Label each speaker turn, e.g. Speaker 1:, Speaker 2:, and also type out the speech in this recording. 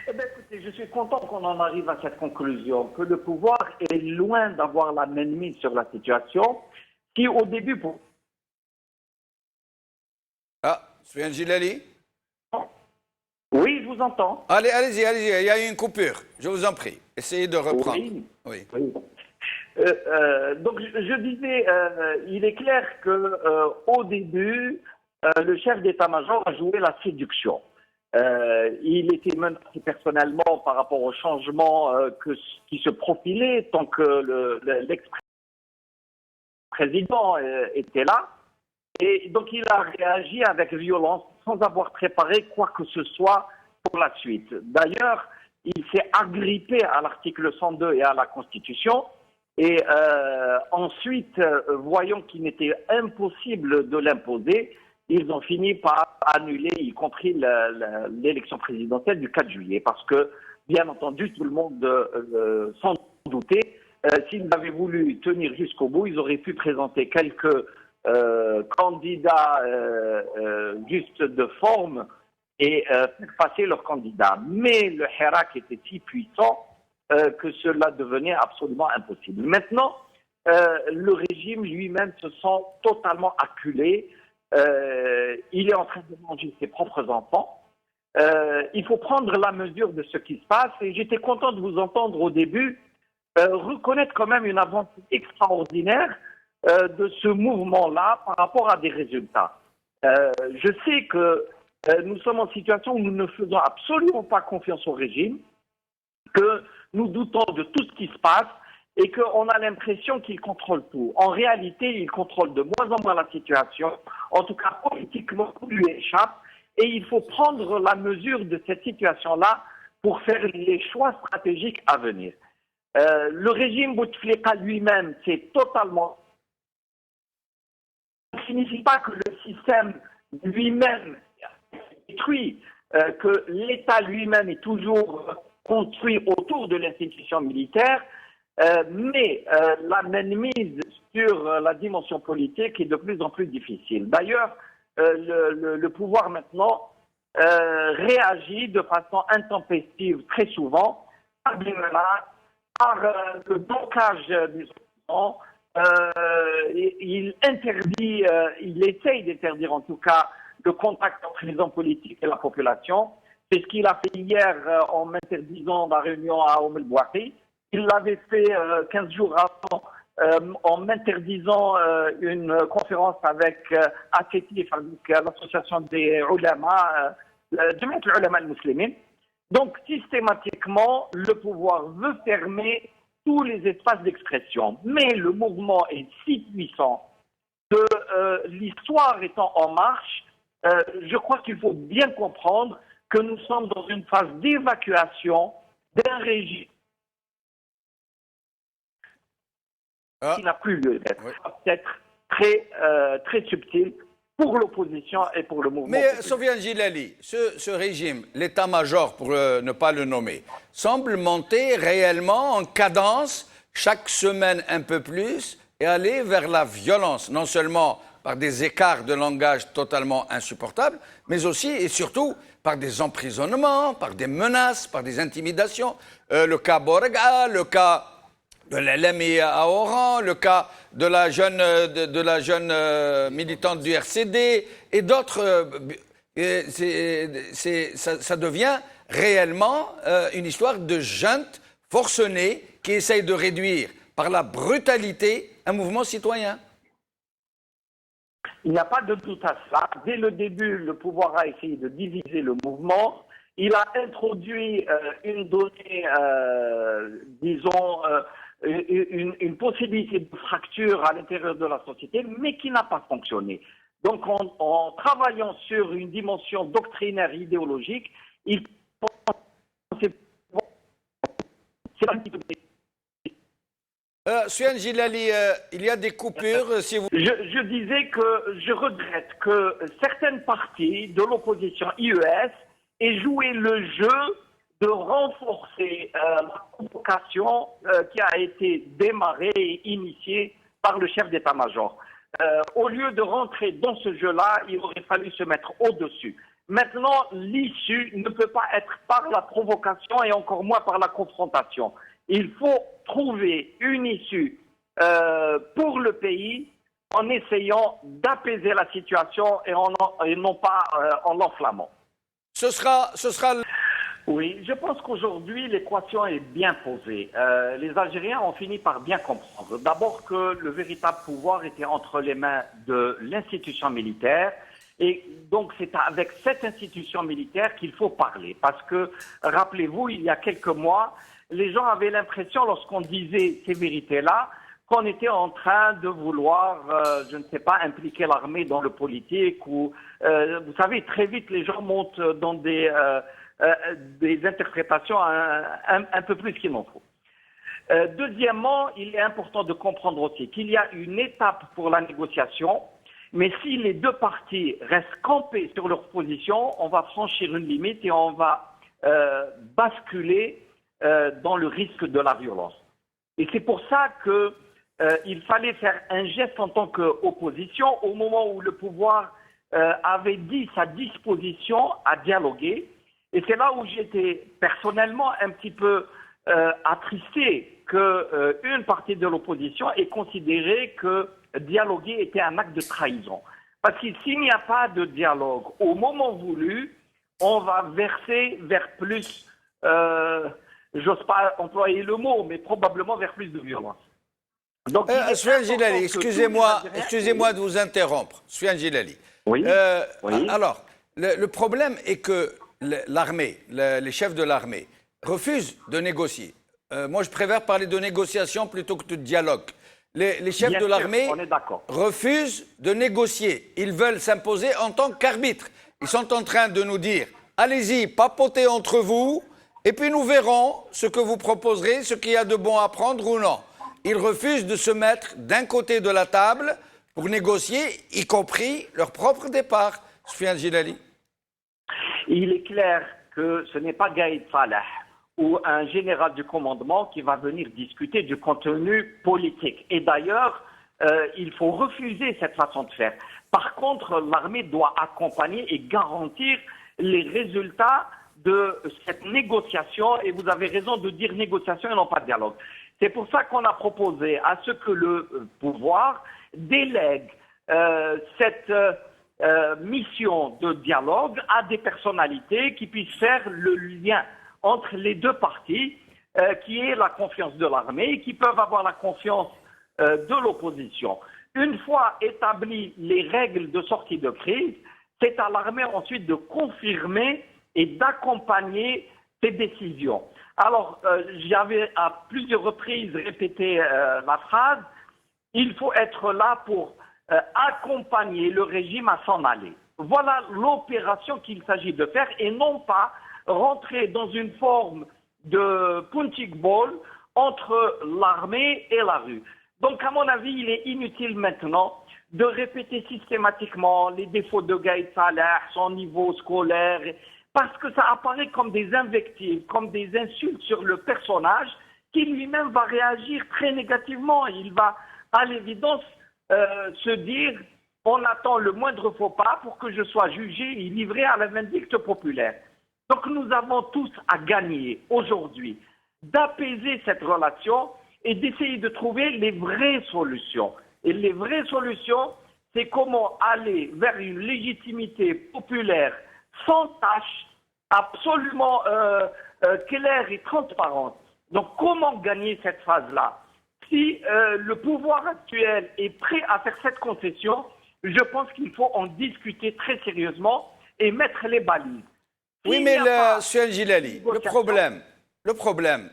Speaker 1: Eh bien, écoutez, je suis content qu'on en arrive à cette conclusion, que le pouvoir est loin d'avoir la main mise sur la situation, qui au début,
Speaker 2: Ah, Soufiane Gilali?
Speaker 1: oui, je vous entends.
Speaker 2: Allez-y, il y a eu une coupure, je vous en prie. Essayez de reprendre.
Speaker 1: Oui.
Speaker 2: Oui.
Speaker 1: Oui. Donc, je disais, il est clair que au début, le chef d'état-major a joué la séduction. Il était menacé personnellement par rapport au changement qui se profilait tant que l'ex-président était là. Et donc, il a réagi avec violence sans avoir préparé quoi que ce soit pour la suite. D'ailleurs, il s'est agrippé à l'article 102 et à la Constitution. Et ensuite, voyant qu'il n'était impossible de l'imposer, ils ont fini par annuler, y compris l'élection présidentielle du 4 juillet. Parce que, bien entendu, tout le monde s'en doutait. S'ils avaient voulu tenir jusqu'au bout, ils auraient pu présenter quelques candidats juste de forme et faire passer leurs candidats. Mais le Hirak était si puissant que cela devenait absolument impossible. Maintenant, le régime lui-même se sent totalement acculé. Il est en train de manger ses propres enfants. Il faut prendre la mesure de ce qui se passe. Et j'étais content de vous entendre au début reconnaître quand même une avancée extraordinaire de ce mouvement-là par rapport à des résultats. Je sais que nous sommes en situation où nous ne faisons absolument pas confiance au régime, que nous doutons de tout ce qui se passe et qu'on a l'impression qu'il contrôle tout. En réalité, il contrôle de moins en moins la situation, en tout cas politiquement, tout lui échappe, et il faut prendre la mesure de cette situation-là pour faire les choix stratégiques à venir. Le régime Bouteflika lui-même, c'est totalement... Ça ne signifie pas que le système lui-même est détruit, que l'État lui-même est toujours construit autour de l'institution militaire, mais la mainmise sur la dimension politique est de plus en plus difficile. D'ailleurs, le pouvoir maintenant réagit de façon intempestive très souvent par des menaces, par le blocage des opposants. Il interdit, il essaye d'interdire en tout cas le contact entre les hommes politiques et la population. C'est ce qu'il a fait hier en m'interdisant la réunion à Oum el-Bouaki. Il l'avait fait 15 jours avant en m'interdisant une conférence avec ACTIF, l'association des ulama, Jamiat al-Ulama al-Muslimin. Donc systématiquement, le pouvoir veut fermer tous les espaces d'expression. Mais le mouvement est si puissant que l'histoire étant en marche, je crois qu'il faut bien comprendre que nous sommes dans une phase d'évacuation d'un régime qui n'a plus lieu d'être. Ça va être très subtil pour l'opposition et pour le mouvement.
Speaker 2: Mais Soufiane Gilali, ce régime, l'état-major pour ne pas le nommer, semble monter réellement en cadence chaque semaine un peu plus et aller vers la violence, non seulement par des écarts de langage totalement insupportables, mais aussi et surtout par des emprisonnements, par des menaces, par des intimidations. Le cas Borga, le cas de l'LMI à Oran, le cas de la jeune militante du RCD et d'autres. Ça devient réellement une histoire de junte forcenée qui essaye de réduire par la brutalité un mouvement citoyen.
Speaker 1: Il n'y a pas de doute à cela. Dès le début, le pouvoir a essayé de diviser le mouvement. Il a introduit une donnée, disons, une possibilité de fracture à l'intérieur de la société, mais qui n'a pas fonctionné. Donc, en travaillant sur une dimension doctrinaire idéologique, il c'est un petit peu...
Speaker 2: Soufiane Gilali, il y a des coupures, si vous...
Speaker 1: Je disais que je regrette que certaines parties de l'opposition IES aient joué le jeu de renforcer la convocation qui a été démarrée et initiée par le chef d'état-major. Au lieu de rentrer dans ce jeu-là, il aurait fallu se mettre au-dessus. Maintenant, l'issue ne peut pas être par la provocation et encore moins par la confrontation. Il faut trouver une issue pour le pays en essayant d'apaiser la situation et non pas en l'enflammant.
Speaker 2: Ce sera
Speaker 1: Oui, je pense qu'aujourd'hui, l'équation est bien posée. Les Algériens ont fini par bien comprendre. D'abord que le véritable pouvoir était entre les mains de l'institution militaire. Et donc, c'est avec cette institution militaire qu'il faut parler. Parce que, rappelez-vous, il y a quelques mois, les gens avaient l'impression, lorsqu'on disait ces vérités-là, qu'on était en train de vouloir, je ne sais pas, impliquer l'armée dans le politique. Ou, vous savez, très vite, les gens montent dans des interprétations un peu plus qu'il n'en faut. Deuxièmement, il est important de comprendre aussi qu'il y a une étape pour la négociation, mais si les deux parties restent campées sur leur position, on va franchir une limite et on va basculer dans le risque de la violence. Et c'est pour ça que il fallait faire un geste en tant qu'opposition au moment où le pouvoir avait dit sa disposition à dialoguer. Et c'est là où j'étais personnellement un petit peu attristé qu'une partie de l'opposition ait considéré que dialoguer était un acte de trahison. Parce que s'il n'y a pas de dialogue au moment voulu, on va verser vers plus, j'ose pas employer le mot, mais probablement vers plus de violence.
Speaker 2: Donc, Soufiane Djellali, excusez-moi de vous interrompre. Soufiane Djellali.
Speaker 1: Oui. Oui.
Speaker 2: Alors, le problème est que l'armée, les chefs de l'armée, refusent de négocier. Moi, je préfère parler de négociation plutôt que de dialogue. Les chefs de l'armée refusent de négocier. Ils veulent s'imposer en tant qu'arbitres. Ils sont en train de nous dire, allez-y, papotez entre vous, et puis nous verrons ce que vous proposerez, ce qu'il y a de bon à prendre ou non. Ils refusent de se mettre d'un côté de la table pour négocier, y compris leur propre départ. Soufiane Djellali.
Speaker 1: Il est clair que ce n'est pas Gaïd Salah ou un général du commandement qui va venir discuter du contenu politique. Et d'ailleurs, il faut refuser cette façon de faire. Par contre, l'armée doit accompagner et garantir les résultats de cette négociation. Et vous avez raison de dire négociation et non pas dialogue. C'est pour ça qu'on a proposé à ce que le pouvoir délègue cette mission de dialogue à des personnalités qui puissent faire le lien entre les deux parties, qui est la confiance de l'armée et qui peuvent avoir la confiance de l'opposition. Une fois établies les règles de sortie de crise, c'est à l'armée ensuite de confirmer et d'accompagner ces décisions. Alors, j'avais à plusieurs reprises répété la phrase « Il faut être là pour accompagner le régime à s'en aller ». Voilà l'opération qu'il s'agit de faire et non pas rentrer dans une forme de punching ball entre l'armée et la rue. Donc, à mon avis, il est inutile maintenant de répéter systématiquement les défauts de Gaïd Salah, son niveau scolaire, parce que ça apparaît comme des invectives, comme des insultes sur le personnage, qui lui-même va réagir très négativement. Il va, à l'évidence, se dire « on attend le moindre faux pas pour que je sois jugé et livré à la vindicte populaire ». Donc nous avons tous à gagner aujourd'hui d'apaiser cette relation et d'essayer de trouver les vraies solutions. Et les vraies solutions, c'est comment aller vers une légitimité populaire sans tâche, absolument claire et transparente. Donc comment gagner cette phase-là? Si le pouvoir actuel est prêt à faire cette concession, je pense qu'il faut en discuter très sérieusement et mettre les balises.
Speaker 2: Oui, mais Soufiane Djellali, le problème,